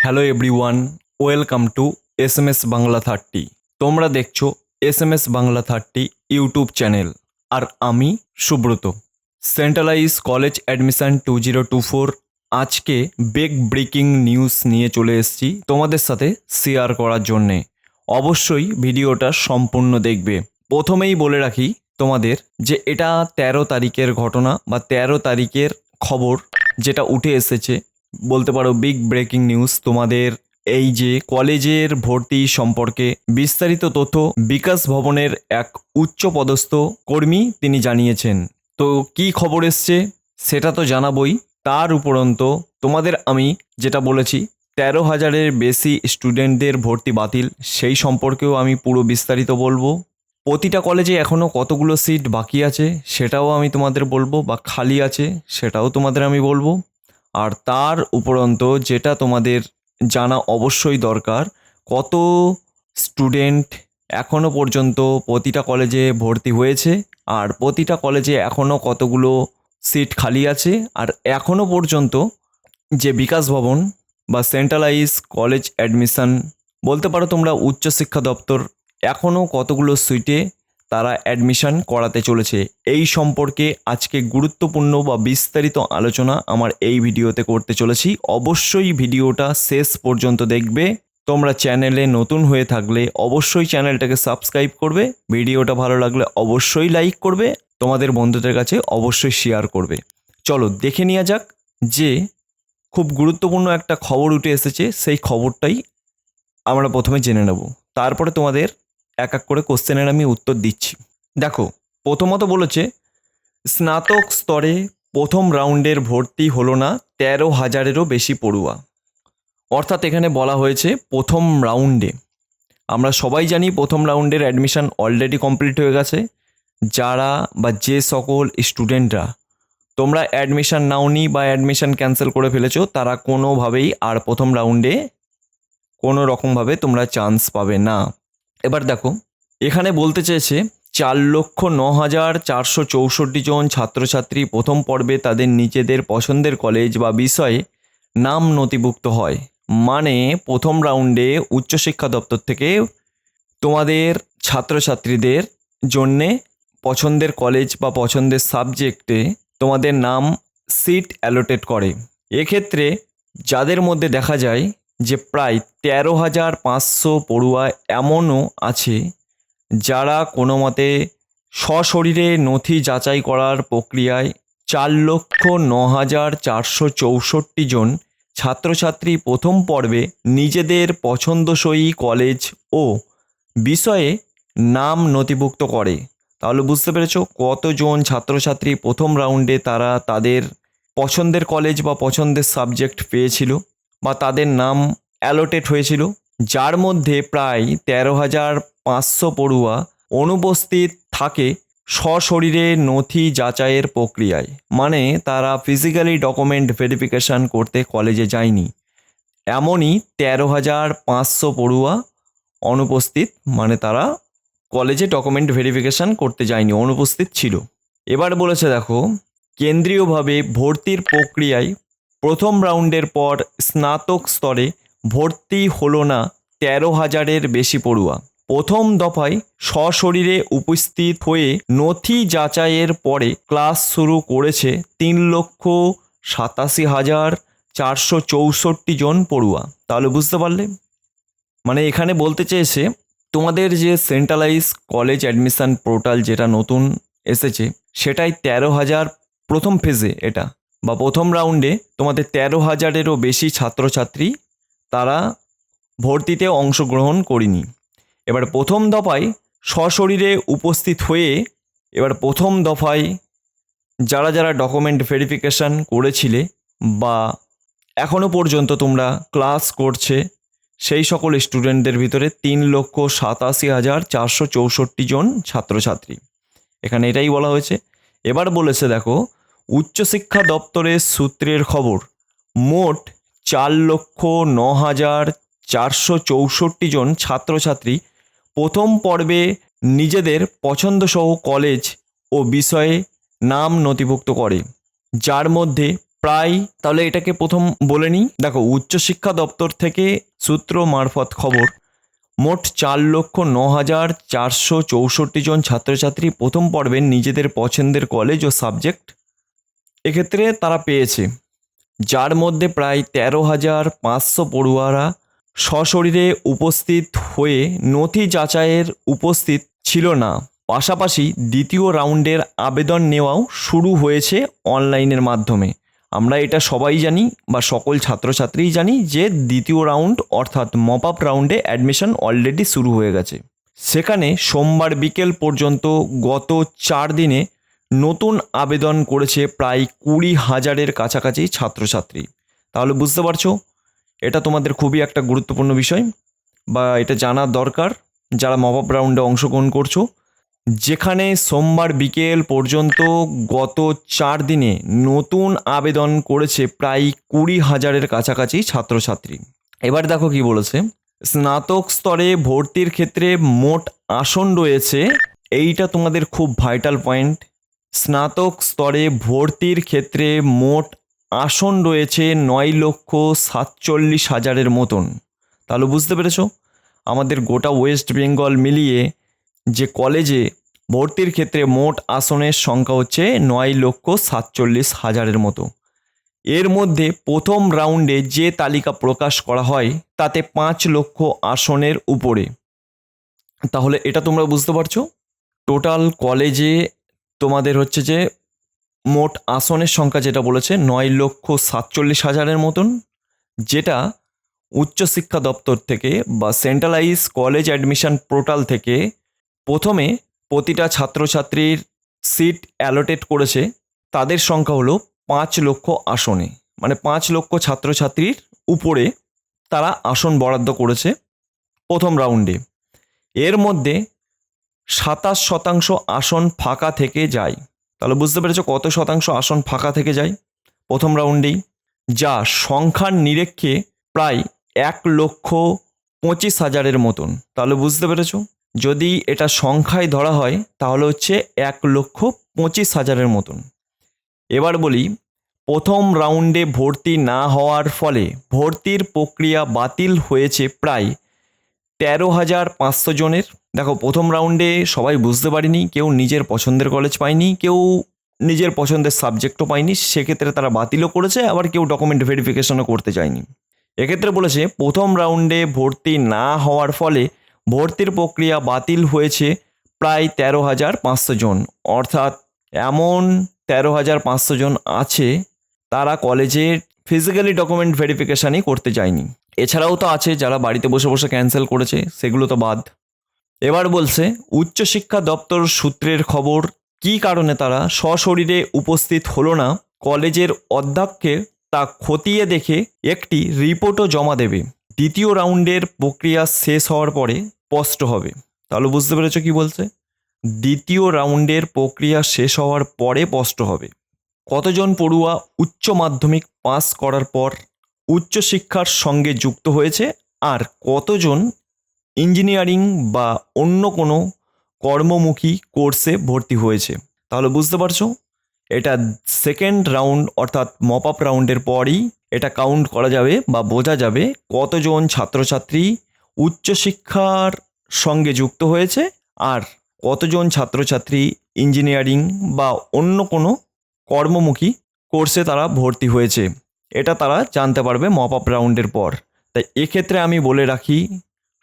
Hello everyone, welcome to SMS Bangla 30। তোমরা দেখছো SMS Bangla 30 YouTube channel, আর আমি সুব্রত। সেন্ট্রালাইজ কলেজ অ্যাডমিশন 2024 আজকে বিগ ব্রেকিং নিউজ নিয়ে চলে এসেছি তোমাদের সাথে শেয়ার করার জন্যে। অবশ্যই ভিডিওটা সম্পূর্ণ দেখবে। প্রথমেই বলে রাখি তোমাদের যে এটা 13 তারিখের ঘটনা বা 13 তারিখের খবর, যেটা উঠে এসেছে বলতে পারো বিগ ব্রেকিং নিউজ। তোমাদের এই যে কলেজের ভর্তি সম্পর্কে বিস্তারিত তথ্য বিকাশ ভবনের এক উচ্চপদস্থ কর্মী তিনি জানিয়েছেন। তো কি খবর এসছে সেটা তো জানাবই, তার উপরন্ত তোমাদের আমি যেটা বলেছি 13,000-এর বেশি স্টুডেন্টদের ভর্তি বাতিল, সেই সম্পর্কেও আমি পুরো বিস্তারিত বলবো। প্রতিটা কলেজে এখনও কতগুলো সিট বাকি আছে সেটাও আমি তোমাদের বলবো, বা খালি আছে সেটাও তোমাদের আমি বলবো। আর তার উপরন্ত যেটা তোমাদের জানা অবশ্যই দরকার, কত স্টুডেন্ট এখনও পর্যন্ত প্রতিটা কলেজে ভর্তি হয়েছে, আর প্রতিটা কলেজে এখনও কতগুলো সিট খালি আছে, আর এখনও পর্যন্ত যে বিকাশ ভবন বা সেন্ট্রালাইজ কলেজ অ্যাডমিশন বলতে পারো তোমরা উচ্চশিক্ষা দপ্তর, এখনও কতগুলো সিটে তারা অ্যাডমিশন করাতে চলেছে, এই সম্পর্কে আজকে গুরুত্বপূর্ণ বা বিস্তারিত আলোচনা আমার এই ভিডিওতে করতে চলেছি। অবশ্যই ভিডিওটা শেষ পর্যন্ত দেখবে। তোমরা চ্যানেলে নতুন হয়ে থাকলে অবশ্যই চ্যানেলটাকে সাবস্ক্রাইব করবে, ভিডিওটা ভালো লাগলে অবশ্যই লাইক করবে, তোমাদের বন্ধুদের কাছে অবশ্যই শেয়ার করবে। চলো দেখে নেওয়া যাক যে খুব গুরুত্বপূর্ণ একটা খবর উঠে এসেছে, সেই খবরটাই আমরা প্রথমে জেনে নেব, তারপরে তোমাদের এক এক করে কোশ্চেনের আমি উত্তর দিচ্ছি। দেখো, প্রথমত বলেছে স্নাতক স্তরে প্রথম রাউন্ডের ভর্তি হলো না 13,000-এরও বেশি পড়ুয়া। অর্থাৎ এখানে বলা হয়েছে প্রথম রাউন্ডে, আমরা সবাই জানি প্রথম রাউন্ডের অ্যাডমিশন অলরেডি কমপ্লিট হয়ে গেছে। যারা বা যে সকল স্টুডেন্টরা তোমরা অ্যাডমিশন নাওনি বা অ্যাডমিশন ক্যান্সেল করে ফেলেছো, তারা কোনোভাবেই আর প্রথম রাউন্ডে কোনো রকমভাবে তোমরা চান্স পাবে না। এবার দেখো, এখানে বলতে চেয়েছে 4,09,464 জন ছাত্রছাত্রী প্রথম পর্বে তাদের নিজেদের পছন্দের কলেজ বা বিষয়ে নাম নথিভুক্ত হয়। মানে প্রথম রাউন্ডে উচ্চশিক্ষা দপ্তর থেকে তোমাদের ছাত্রছাত্রীদের জন্যে পছন্দের কলেজ বা পছন্দের সাবজেক্টে তোমাদের নাম সিট অ্যালোটেড করে। এক্ষেত্রে যাদের মধ্যে দেখা যায় যে প্রায় 13,500 পড়ুয়া এমনও আছে যারা কোনো মতে সশরীরে নথি যাচাই করার প্রক্রিয়ায় 4,09,464 জন ছাত্রছাত্রী প্রথম পর্বে নিজেদের পছন্দসই কলেজ ও বিষয়ে নাম নথিভুক্ত করে। তাহলে বুঝতে পেরেছো কতজন ছাত্রছাত্রী প্রথম রাউন্ডে তারা তাদের পছন্দের কলেজ বা পছন্দের সাবজেক্ট পেয়েছিল বা তাদের নাম অ্যালোটেড হয়েছিল, যার মধ্যে প্রায় 13,500 পড়ুয়া অনুপস্থিত থাকে সশরীরে নথি যাচাইয়ের প্রক্রিয়ায়। মানে তারা ফিজিক্যালি ডকুমেন্ট ভেরিফিকেশান করতে কলেজে যায়নি। এমনই 13,500 পড়ুয়া অনুপস্থিত, মানে তারা কলেজে ডকুমেন্ট ভেরিফিকেশান করতে যায়নি, অনুপস্থিত ছিল। এবার বলেছে দেখো, কেন্দ্রীয়ভাবে ভর্তির প্রক্রিয়ায় প্রথম রাউন্ডের পর স্নাতক স্তরে ভর্তি হলো না 13,000-এর বেশি পড়ুয়া। প্রথম দফায় সশরীরে উপস্থিত হয়ে নথি যাচাইয়ের পরে ক্লাস শুরু করেছে 3,87,464 জন পড়ুয়া। তাহলে বুঝতে পারলে, মানে এখানে বলতে চেয়েছে তোমাদের যে সেন্ট্রালাইজ কলেজ অ্যাডমিশন পোর্টাল যেটা নতুন এসেছে, সেটাই 13,000 প্রথম ফেজে, এটা বা প্রথম রাউন্ডে তোমাদের 13,000-এরও বেশি ছাত্রছাত্রী তারা ভর্তিতে অংশগ্রহণ করেনি। এবার প্রথম দফায় সশরীরে উপস্থিত হয়ে, এবার প্রথম দফায় যারা যারা ডকুমেন্ট ভেরিফিকেশান করেছিলে বা এখনও পর্যন্ত তোমরা ক্লাস করছে, সেই সকল স্টুডেন্টদের ভিতরে 3,87,464 জন ছাত্রছাত্রী, এখানে এটাই বলা হয়েছে। এবার বলেছে দেখো, উচ্চশিক্ষা দপ্তরের সূত্রের খবর, মোট 4,09,464 জন ছাত্রছাত্রী প্রথম পর্বে নিজেদের পছন্দসহ কলেজ ও বিষয়ে নাম নথিভুক্ত করে, যার মধ্যে প্রায়, তাহলে এটাকে প্রথম বলে নিই। দেখো, উচ্চশিক্ষা দপ্তর থেকে সূত্র মারফত খবর, মোট 4,09,464 জন ছাত্রছাত্রী প্রথম পর্বে নিজেদের পছন্দের কলেজ ও সাবজেক্ট এক্ষেত্রে তারা পেয়েছে, যার মধ্যে প্রায় 13,500 পড়ুয়ারা সশরীরে উপস্থিত হয়ে নথি যাচাইয়ের উপস্থিত ছিল না। পাশাপাশি দ্বিতীয় রাউন্ডের আবেদন নেওয়াও শুরু হয়েছে অনলাইনের মাধ্যমে। আমরা এটা সবাই জানি বা সকল ছাত্রছাত্রীই জানি যে দ্বিতীয় রাউন্ড অর্থাৎ মপ আপ রাউন্ডে অ্যাডমিশন অলরেডি শুরু হয়ে গেছে। সেখানে সোমবার বিকেল পর্যন্ত গত 4 দিনে নতুন আবেদন করেছে প্রায় 20,000-এর কাছাকাছি ছাত্রছাত্রী। তাহলে বুঝতে পারছো, এটা তোমাদের খুবই একটা গুরুত্বপূর্ণ বিষয় বা এটা জানা দরকার যারা মপ আপ রাউন্ডে অংশগ্রহণ করছো, যেখানে সোমবার বিকেল পর্যন্ত গত 4 দিনে নতুন আবেদন করেছে প্রায় 20,000-এর কাছাকাছি ছাত্রছাত্রী। এবার দেখো কি বলেছে, স্নাতক স্তরে ভর্তির ক্ষেত্রে মোট আসন রয়েছে, এইটা তোমাদের খুব ভাইটাল পয়েন্ট, স্নাতক স্তরে ভর্তির ক্ষেত্রে মোট আসন রয়েছে 9,47,000-এর মতন। তাহলে বুঝতে পেরেছো, আমাদের গোটা ওয়েস্ট বেঙ্গল মিলিয়ে যে কলেজে ভর্তির ক্ষেত্রে মোট আসনের সংখ্যা হচ্ছে 9,47,000-এর মতো। এর মধ্যে প্রথম রাউন্ডে যে তালিকা প্রকাশ করা হয় তাতে 5 লক্ষ আসনের উপরে। তাহলে এটা তোমরা বুঝতে পারছো, টোটাল কলেজে তোমাদের হচ্ছে যে মোট আসনের সংখ্যা যেটা বলেছে 9,47,000-এর মতন, যেটা উচ্চশিক্ষা দপ্তর থেকে বা সেন্ট্রালাইজ কলেজ অ্যাডমিশন পোর্টাল থেকে প্রথমে প্রতিটা ছাত্রছাত্রীর সিট অ্যালোটেট করেছে, তাদের সংখ্যা হলো 5 লক্ষ আসনে, মানে 5 লক্ষ ছাত্রছাত্রীর উপরে তারা আসন বরাদ্দ করেছে প্রথম রাউন্ডে। এর মধ্যে 27% আসন ফাঁকা থেকে যায়। তাহলে বুঝতে পেরেছো কত শতাংশ আসন ফাঁকা থেকে যায় প্রথম রাউন্ডেই, যা সংখ্যার নিরীক্ষে প্রায় 1,25,000-এর মতন। তাহলে বুঝতে পেরেছো, যদি এটা সংখ্যায় ধরা হয় তাহলে হচ্ছে 1,25,000-এর মতন। এবার বলি, প্রথম রাউন্ডে ভর্তি না হওয়ার ফলে ভর্তির প্রক্রিয়া বাতিল হয়েছে প্রায় 13,500 জনের। দেখো, প্রথম রাউন্ডে সবাই বুঝতে পারেনি, কেউ নিজের পছন্দের কলেজ পায়নি, কেউ নিজের পছন্দের সাবজেক্টও পায়নি, সেক্ষেত্রে তারা বাতিলও করেছে, আবার কেউ ডকুমেন্ট ভেরিফিকেশনও করতে চায়নি। এক্ষেত্রে বলেছে প্রথম রাউন্ডে ভর্তি না হওয়ার ফলে ভর্তির প্রক্রিয়া বাতিল হয়েছে প্রায় 13,500 জন, অর্থাৎ এমন 13,500 জন আছে তারা কলেজে ফিজিক্যালি ডকুমেন্ট ভেরিফিকেশানই করতে যায়নি। এছাড়াও তো আছে যারা বাড়িতে বসে বসে ক্যান্সেল করেছে, সেগুলো তো বাদ। এবার বলছে উচ্চশিক্ষা দপ্তর সূত্রের খবর, কী কারণে তারা সশরীরে উপস্থিত হলো না, কলেজের অধ্যক্ষকে তা খতিয়ে দেখে একটি রিপোর্টও জমা দেবে। দ্বিতীয় রাউন্ডের প্রক্রিয়া শেষ হওয়ার পরে স্পষ্ট হবে। তাহলে বুঝতে পেরেছো কি বলছে, দ্বিতীয় রাউন্ডের প্রক্রিয়া শেষ হওয়ার পরে স্পষ্ট হবে কতজন পড়ুয়া উচ্চ মাধ্যমিক পাস করার পর উচ্চশিক্ষার সঙ্গে যুক্ত হয়েছে আর কতজন ইঞ্জিনিয়ারিং বা অন্য কোনো কর্মমুখী কোর্সে ভর্তি হয়েছে। তাহলে বুঝতে পারছো, এটা সেকেন্ড রাউন্ড অর্থাৎ মপ আপ রাউন্ডের পরই এটা কাউন্ট করা যাবে বা বোঝা যাবে কতজন ছাত্রছাত্রী উচ্চশিক্ষার সঙ্গে যুক্ত হয়েছে আর কতজন ছাত্রছাত্রী ইঞ্জিনিয়ারিং বা অন্য কোনো কর্মমুখী কোর্সে তারা ভর্তি হয়েছে, এটা তারা জানতে পারবে মপ আপ রাউন্ডের পর। তাই এক্ষেত্রে আমি বলে রাখি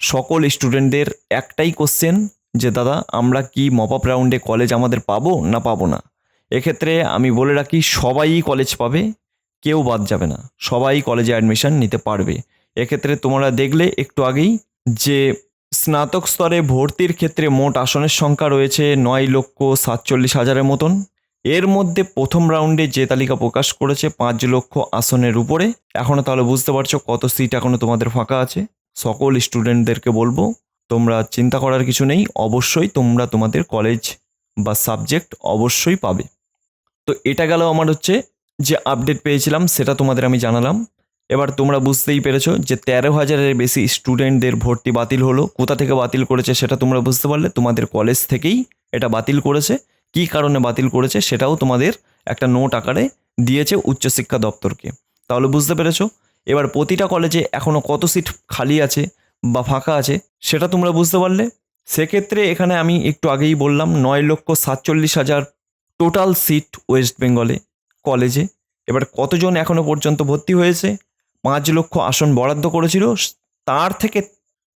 সকল স্টুডেন্টদের একটাই কোশ্চেন যে দাদা আমরা কি মপ আপ রাউন্ডে কলেজ আমাদের পাবো না পাবো না। এক্ষেত্রে আমি বলে রাখি সবাই কলেজ পাবে, কেউ বাদ যাবে না, সবাই কলেজে অ্যাডমিশন নিতে পারবে। এক্ষেত্রে তোমরা দেখলে একটু আগেই যে স্নাতক স্তরে ভর্তির ক্ষেত্রে মোট আসনের সংখ্যা রয়েছে 9,47,000-এর মতন। এর মধ্যে প্রথম রাউন্ডে যে তালিকা প্রকাশ করেছে 5 লক্ষ আসনের উপরে। এখনও তাহলে বুঝতে পারছো কত সিট এখনও তোমাদের ফাঁকা আছে। সকল স্টুডেন্টদেরকে বলবো তোমরা চিন্তা করার কিছু নেই, অবশ্যই তোমরা তোমাদের কলেজ বা সাবজেক্ট অবশ্যই পাবে। তো এটা গেল আমার হচ্ছে যে আপডেট পেয়েছিলাম সেটা তোমাদের আমি জানালাম। এবার তোমরা বুঝতেই পেরেছো যে 13,000-এর বেশি স্টুডেন্টদের ভর্তি বাতিল হলো। কোথা থেকে বাতিল করেছে সেটা তোমরা বুঝতে পারলে, তোমাদের কলেজ থেকেই এটা বাতিল করেছে। কী কারণে বাতিল করেছে সেটাও তোমাদের একটা নোট আকারে দিয়েছে উচ্চশিক্ষা দপ্তরকে। তাহলে বুঝতে পেরেছো। এবার প্রতিটা কলেজে এখনও কত সিট খালি আছে বা ফাঁকা আছে সেটা তোমরা বুঝতে পারলে। সেক্ষেত্রে এখানে আমি একটু আগেই বললাম 9,47,000 টোটাল সিট ওয়েস্ট বেঙ্গলে কলেজে। এবার কতজন এখনও পর্যন্ত ভর্তি হয়েছে? 5 লক্ষ আসন বরাদ্দ করেছিল, তার থেকে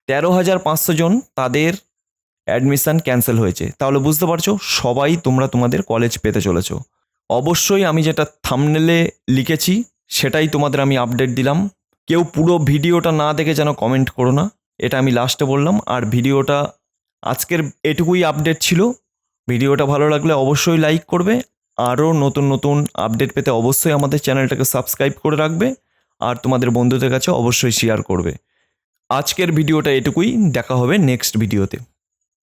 13,500 জন তাদের অ্যাডমিশান ক্যান্সেল হয়েছে। তাহলে বুঝতে পারছো সবাই তোমরা তোমাদের কলেজ পেতে চলেছো। অবশ্যই আমি যেটা থাম্বনেলে লিখেছি সেটাই তোমাদের আমি আপডেট দিলাম। কেউ পুরো ভিডিওটা না দেখে যেন কমেন্ট করো না, এটা আমি লাস্টে বললাম। আর ভিডিওটা আজকের এটুকুই আপডেট ছিল। ভিডিওটা ভালো লাগলে অবশ্যই লাইক করবে। আরও নতুন নতুন আপডেট পেতে অবশ্যই আমাদের চ্যানেলটাকে সাবস্ক্রাইব করে রাখবে আর তোমাদের বন্ধুদের কাছে অবশ্যই শেয়ার করবে। আজকের ভিডিওটা এটুকুই, দেখা হবে নেক্সট ভিডিওতে।